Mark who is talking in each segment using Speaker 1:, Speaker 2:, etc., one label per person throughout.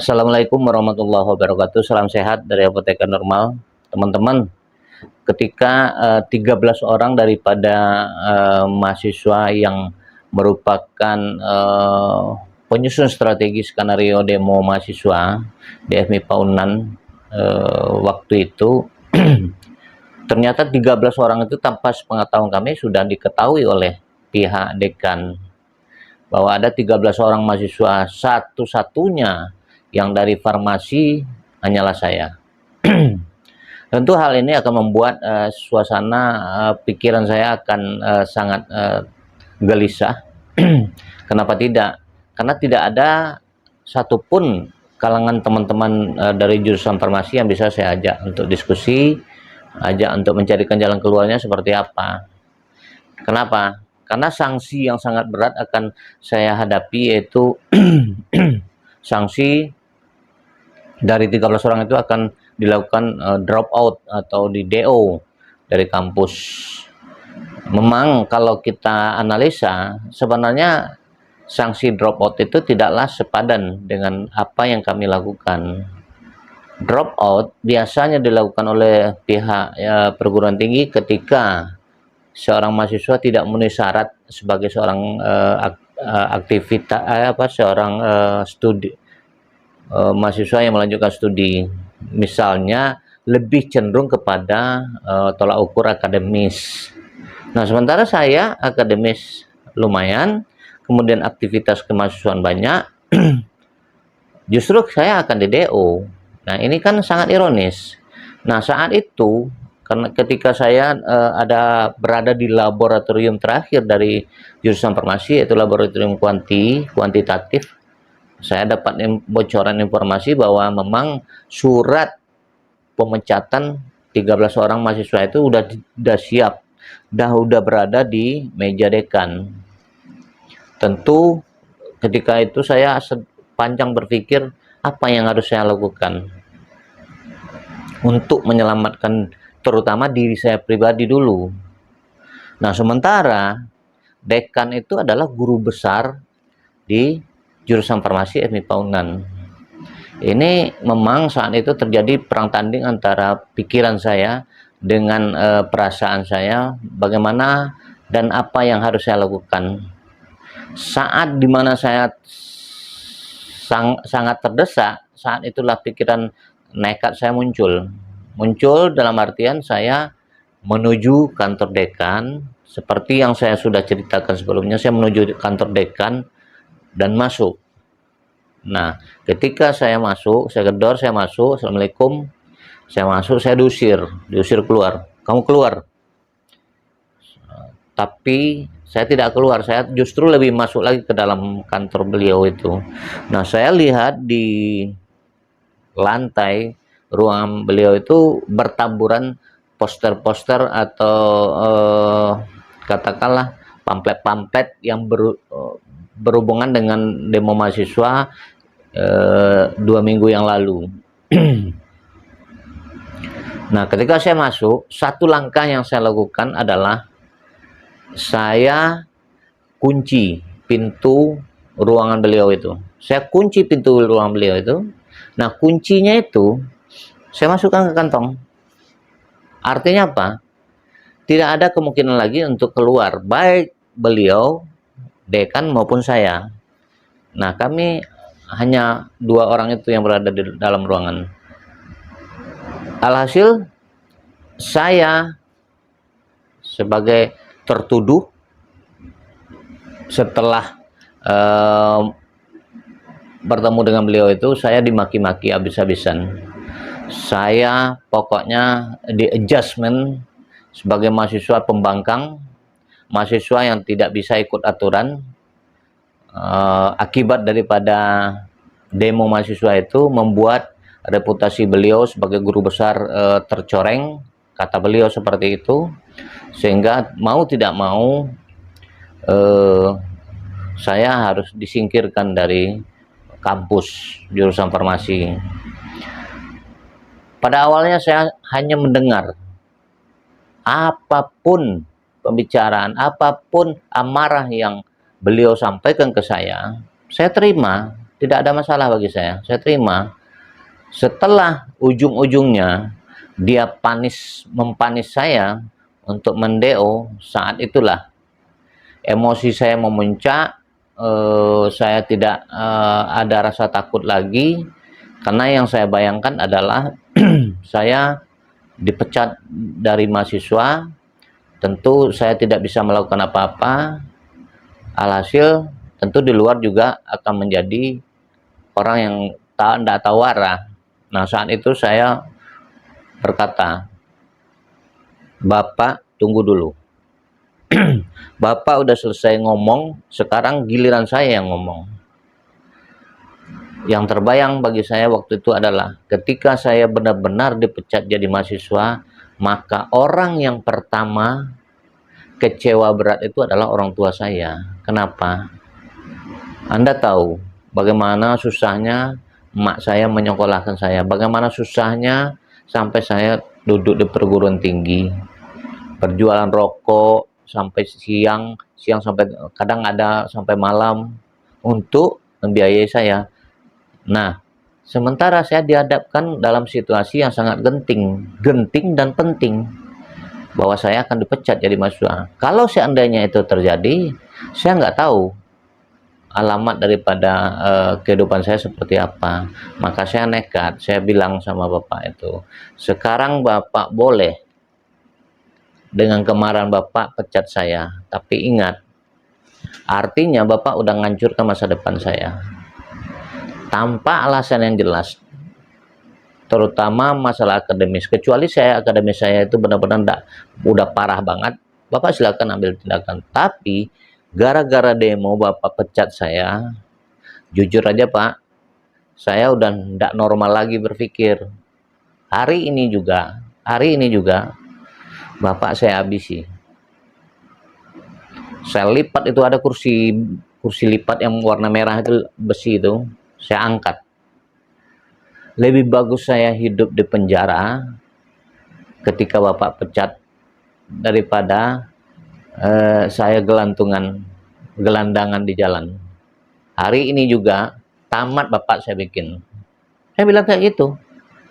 Speaker 1: Assalamualaikum warahmatullahi wabarakatuh. Salam sehat dari Apoteker Normal. Teman-teman, ketika 13 orang daripada mahasiswa yang merupakan penyusun strategi skenario demo mahasiswa di FMIPA Unan waktu itu ternyata 13 orang itu tanpa sepengetahuan kami sudah diketahui oleh pihak dekan bahwa ada 13 orang mahasiswa, satu-satunya yang dari farmasi hanyalah saya. Tentu hal ini akan membuat suasana pikiran saya akan sangat gelisah. Kenapa tidak? Karena tidak ada satupun kalangan teman-teman dari jurusan farmasi yang bisa saya ajak untuk diskusi, ajak untuk mencarikan jalan keluarnya seperti apa. Kenapa? Karena sanksi yang sangat berat akan saya hadapi, yaitu sanksi dari 13 orang itu akan dilakukan drop out atau di DO dari kampus. Memang kalau kita analisa, sebenarnya sanksi drop out itu tidaklah sepadan dengan apa yang kami lakukan. Drop out biasanya dilakukan oleh pihak perguruan tinggi ketika seorang mahasiswa tidak memenuhi syarat sebagai seorang aktivitas seorang studi mahasiswa yang melanjutkan studi, misalnya lebih cenderung kepada tolak ukur akademis. Nah, sementara saya akademis lumayan, kemudian aktivitas kemahasiswaan banyak, justru saya akan di DO. Nah, ini kan sangat ironis. Nah, saat itu karena ketika saya berada di laboratorium terakhir dari jurusan farmasi, yaitu laboratorium kuantitatif, saya dapat bocoran informasi bahwa memang surat pemecatan 13 orang mahasiswa itu udah siap, udah berada di meja dekan. Tentu ketika itu saya sepanjang berpikir apa yang harus saya lakukan untuk menyelamatkan terutama diri saya pribadi dulu. Nah, sementara dekan itu adalah guru besar di jurusan farmasi FMIPA Unan. Ini memang saat itu terjadi perang tanding antara pikiran saya dengan perasaan saya, bagaimana dan apa yang harus saya lakukan. Saat dimana saya sangat terdesak, saat itulah pikiran nekat saya muncul dalam artian saya menuju kantor dekan. Seperti yang saya sudah ceritakan sebelumnya, saya menuju kantor dekan dan masuk. Nah, ketika saya masuk, saya gedor, saya masuk, assalamualaikum, saya masuk, saya diusir keluar, kamu keluar. Tapi saya tidak keluar, saya justru lebih masuk lagi ke dalam kantor beliau itu. Nah, saya lihat di lantai ruangan beliau itu bertaburan poster-poster atau katakanlah pamflet-pamflet yang berhubungan dengan demo mahasiswa 2 minggu yang lalu. Nah, ketika saya masuk, satu langkah yang saya lakukan adalah saya kunci pintu ruangan beliau itu. Saya kunci pintu ruangan beliau itu. Nah, kuncinya itu saya masukkan ke kantong. Artinya apa? Tidak ada kemungkinan lagi untuk keluar, baik beliau, dekan maupun saya. Nah, kami hanya 2 orang itu yang berada di dalam ruangan. Alhasil, saya sebagai tertuduh setelah bertemu dengan beliau itu, saya dimaki-maki habis-habisan. Saya pokoknya di adjustment sebagai mahasiswa pembangkang, mahasiswa yang tidak bisa ikut aturan. Akibat daripada demo mahasiswa itu membuat reputasi beliau sebagai guru besar tercoreng, kata beliau seperti itu, sehingga mau tidak mau saya harus disingkirkan dari kampus jurusan farmasi. Pada awalnya saya hanya mendengar apapun pembicaraan, apapun amarah yang beliau sampaikan ke saya terima. tidak ada masalah bagi saya terima. Setelah ujung-ujungnya dia mempanis saya untuk mendeo, saat itulah emosi saya memuncak. Saya tidak ada rasa takut lagi, karena yang saya bayangkan adalah saya dipecat dari mahasiswa, tentu saya tidak bisa melakukan apa-apa. Alhasil tentu di luar juga akan menjadi orang yang tidak tahu arah. Nah, saat itu saya berkata, Bapak tunggu dulu. Bapak udah selesai ngomong, sekarang giliran saya yang ngomong. Yang terbayang bagi saya waktu itu adalah ketika saya benar-benar dipecat jadi mahasiswa, maka orang yang pertama kecewa berat itu adalah orang tua saya. Kenapa? Anda tahu bagaimana susahnya emak saya menyekolahkan saya, bagaimana susahnya sampai saya duduk di perguruan tinggi, berjualan rokok sampai siang sampai kadang ada sampai malam untuk membiayai saya. Nah, sementara saya dihadapkan dalam situasi yang sangat genting dan penting, bahwa saya akan dipecat jadi mahasiswa. Kalau seandainya itu terjadi, saya nggak tahu alamat daripada kehidupan saya seperti apa. Maka saya nekat, saya bilang sama bapak itu, sekarang bapak boleh dengan kemarahan bapak pecat saya, tapi ingat, artinya bapak udah ngancurkan masa depan saya tanpa alasan yang jelas, terutama masalah akademis. Kecuali akademis saya itu benar-benar udah parah banget, bapak silakan ambil tindakan. Tapi gara-gara demo bapak pecat saya, jujur aja pak, saya udah tidak normal lagi berpikir. Hari ini juga bapak saya habisi. Saya lipat, itu ada kursi lipat yang warna merah itu, besi itu, saya angkat. Lebih bagus saya hidup di penjara ketika bapak pecat daripada saya gelandangan di jalan. Hari ini juga tamat bapak saya bikin. Saya bilang kayak gitu.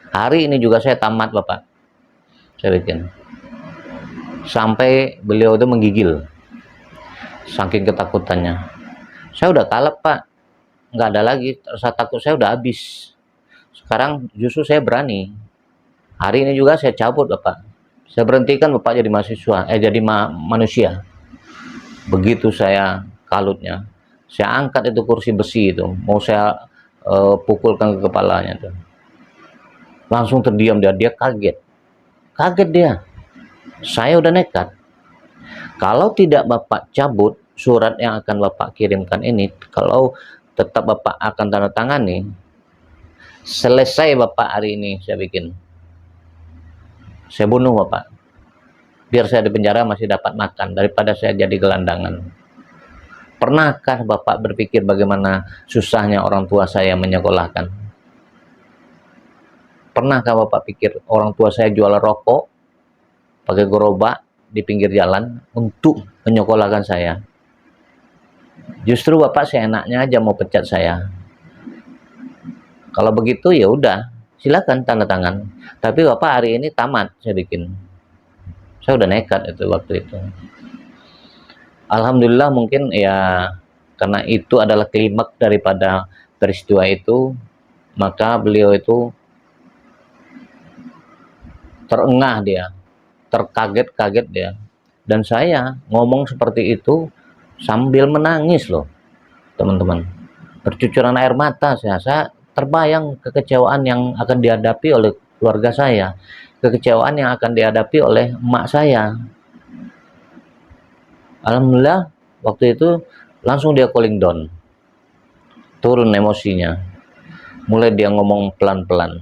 Speaker 1: Hari ini juga saya tamat bapak saya bikin. Sampai beliau itu menggigil saking ketakutannya. Saya udah kalap pak, nggak ada lagi rasa takut, saya udah habis. Sekarang justru saya berani. Hari ini juga saya cabut bapak, saya berhentikan bapak jadi mahasiswa, jadi manusia. Begitu saya kalutnya, saya angkat itu kursi besi itu, mau saya pukulkan ke kepalanya tuh. Langsung terdiam dia kaget dia. Saya udah nekat. Kalau tidak bapak cabut surat yang akan bapak kirimkan ini, kalau tetap bapak akan tanda tangani, selesai bapak hari ini saya bikin. Saya bunuh bapak. Biar saya di penjara masih dapat makan daripada saya jadi gelandangan. Pernahkah bapak berpikir bagaimana susahnya orang tua saya menyekolahkan? Pernahkah bapak pikir orang tua saya jual rokok pakai gerobak di pinggir jalan untuk menyekolahkan saya? Justru bapak seenaknya aja mau pecat saya. Kalau begitu ya udah, silakan tanda tangan. Tapi bapak hari ini tamat saya bikin. Saya udah nekat itu waktu itu. Alhamdulillah mungkin ya karena itu adalah klimaks daripada peristiwa itu, maka beliau itu terengah dia, terkaget-kaget dia. Dan saya ngomong seperti itu sambil menangis loh teman-teman, bercucuran air mata. Saya terbayang kekecewaan yang akan dihadapi oleh keluarga saya, kekecewaan yang akan dihadapi oleh emak saya. Alhamdulillah waktu itu langsung dia cooling down, turun emosinya, mulai dia ngomong pelan-pelan.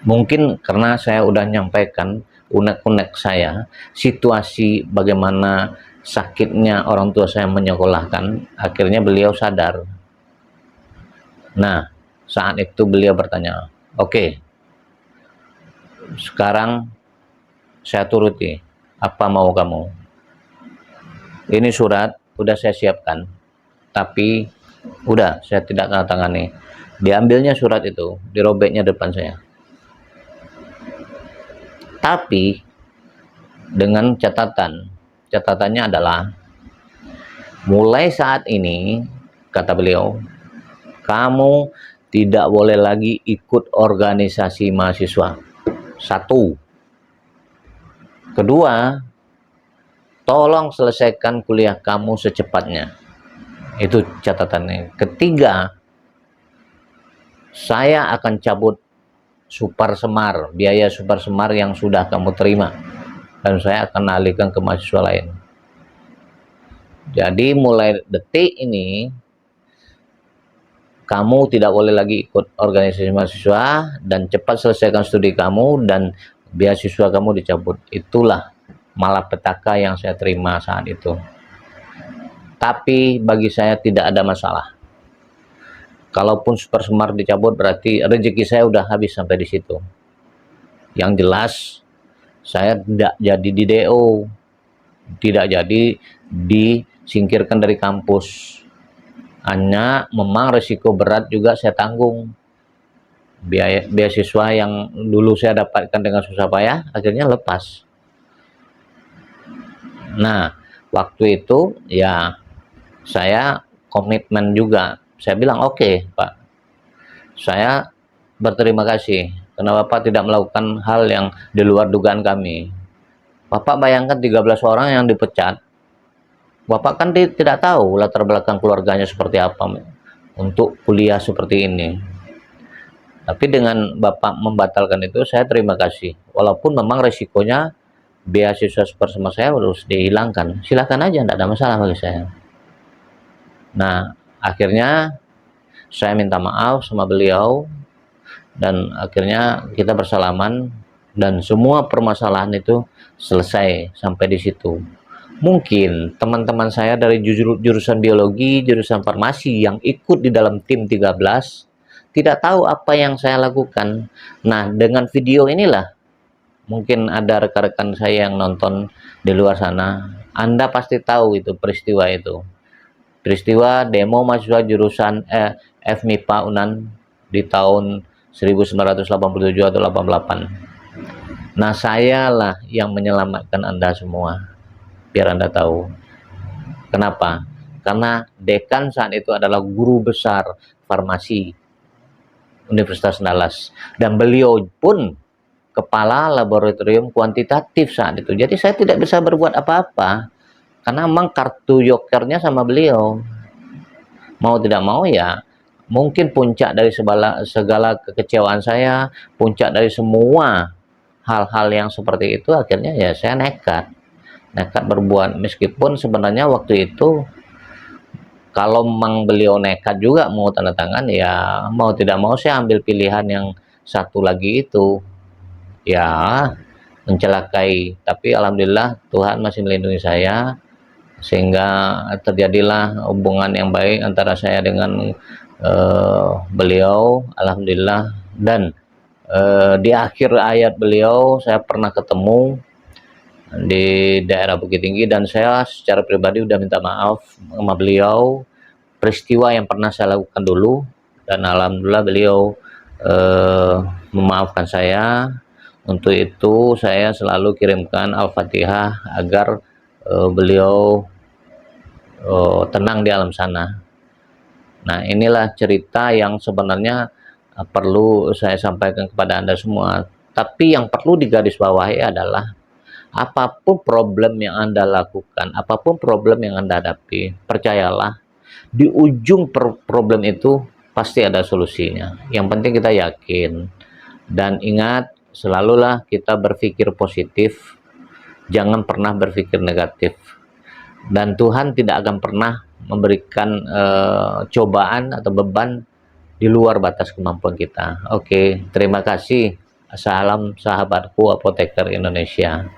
Speaker 1: Mungkin karena saya udah nyampaikan unek-unek saya, situasi bagaimana sakitnya orang tua saya menyekolahkan, akhirnya beliau sadar. Nah, saat itu beliau bertanya, oke, sekarang saya turuti, apa mau kamu? Ini surat udah saya siapkan, tapi Udah, saya tidak tanda tangani. Diambilnya surat itu, dirobeknya depan saya. Tapi dengan catatan. Catatannya adalah mulai saat ini, kata beliau, kamu tidak boleh lagi ikut organisasi mahasiswa. Satu. Kedua, tolong selesaikan kuliah kamu secepatnya. Itu catatannya. Ketiga, saya akan cabut super semar, biaya super semar yang sudah kamu terima, dan saya akan alihkan ke mahasiswa lain. Jadi mulai detik ini kamu tidak boleh lagi ikut organisasi mahasiswa, dan cepat selesaikan studi kamu dan beasiswa kamu dicabut. Itulah malapetaka yang saya terima saat itu. Tapi bagi saya tidak ada masalah. Kalaupun super semar dicabut berarti rezeki saya udah habis sampai di situ. Yang jelas saya tidak jadi di DO, tidak jadi disingkirkan dari kampus. Hanya memang resiko berat juga saya tanggung. Beasiswa yang dulu saya dapatkan dengan susah payah akhirnya lepas. Nah, waktu itu ya saya komitmen juga. Saya bilang oke, Pak. Saya berterima kasih karena Bapak tidak melakukan hal yang di luar dugaan kami. Bapak bayangkan 13 orang yang dipecat. Bapak kan tidak tahu latar belakang keluarganya seperti apa untuk kuliah seperti ini. Tapi dengan Bapak membatalkan itu, saya terima kasih. Walaupun memang resikonya beasiswa super semar saya harus dihilangkan. Silakan aja, tidak ada masalah bagi saya. Nah, akhirnya saya minta maaf sama beliau, dan akhirnya kita bersalaman, dan semua permasalahan itu selesai sampai di situ. Mungkin teman-teman saya dari jurusan biologi, jurusan farmasi yang ikut di dalam tim 13 tidak tahu apa yang saya lakukan. Nah, dengan video inilah mungkin ada rekan-rekan saya yang nonton di luar sana, Anda pasti tahu itu peristiwa itu. Peristiwa demo mahasiswa jurusan FMIPA UNAN di tahun 1987 atau 88. Nah, saya lah yang menyelamatkan Anda semua. Biar Anda tahu. Kenapa? Karena dekan saat itu adalah guru besar farmasi Universitas Andalas. Dan beliau pun kepala laboratorium kuantitatif saat itu. Jadi saya tidak bisa berbuat apa-apa. Karena memang kartu jokernya sama beliau. Mau tidak mau ya, mungkin puncak dari segala kekecewaan saya, puncak dari semua hal-hal yang seperti itu, akhirnya ya saya nekat berbuat. Meskipun sebenarnya waktu itu kalau memang beliau nekat juga mau tanda tangan, ya mau tidak mau saya ambil pilihan yang satu lagi itu, ya mencelakai. Tapi alhamdulillah Tuhan masih melindungi saya, sehingga terjadilah hubungan yang baik antara saya dengan beliau, alhamdulillah. Dan di akhir hayat beliau saya pernah ketemu di daerah Bukit Tinggi, dan saya secara pribadi udah minta maaf sama beliau peristiwa yang pernah saya lakukan dulu, dan alhamdulillah beliau memaafkan saya. Untuk itu saya selalu kirimkan Al-Fatihah agar beliau tenang di alam sana. Nah, inilah cerita yang sebenarnya perlu saya sampaikan kepada Anda semua. Tapi yang perlu digarisbawahi adalah apapun problem yang Anda lakukan, apapun problem yang Anda hadapi, percayalah, di ujung problem itu pasti ada solusinya. Yang penting kita yakin. Dan ingat, selalulah kita berpikir positif, jangan pernah berpikir negatif. Dan Tuhan tidak akan pernah memberikan cobaan atau beban di luar batas kemampuan kita. Oke, terima kasih. Salam sahabatku apoteker Indonesia.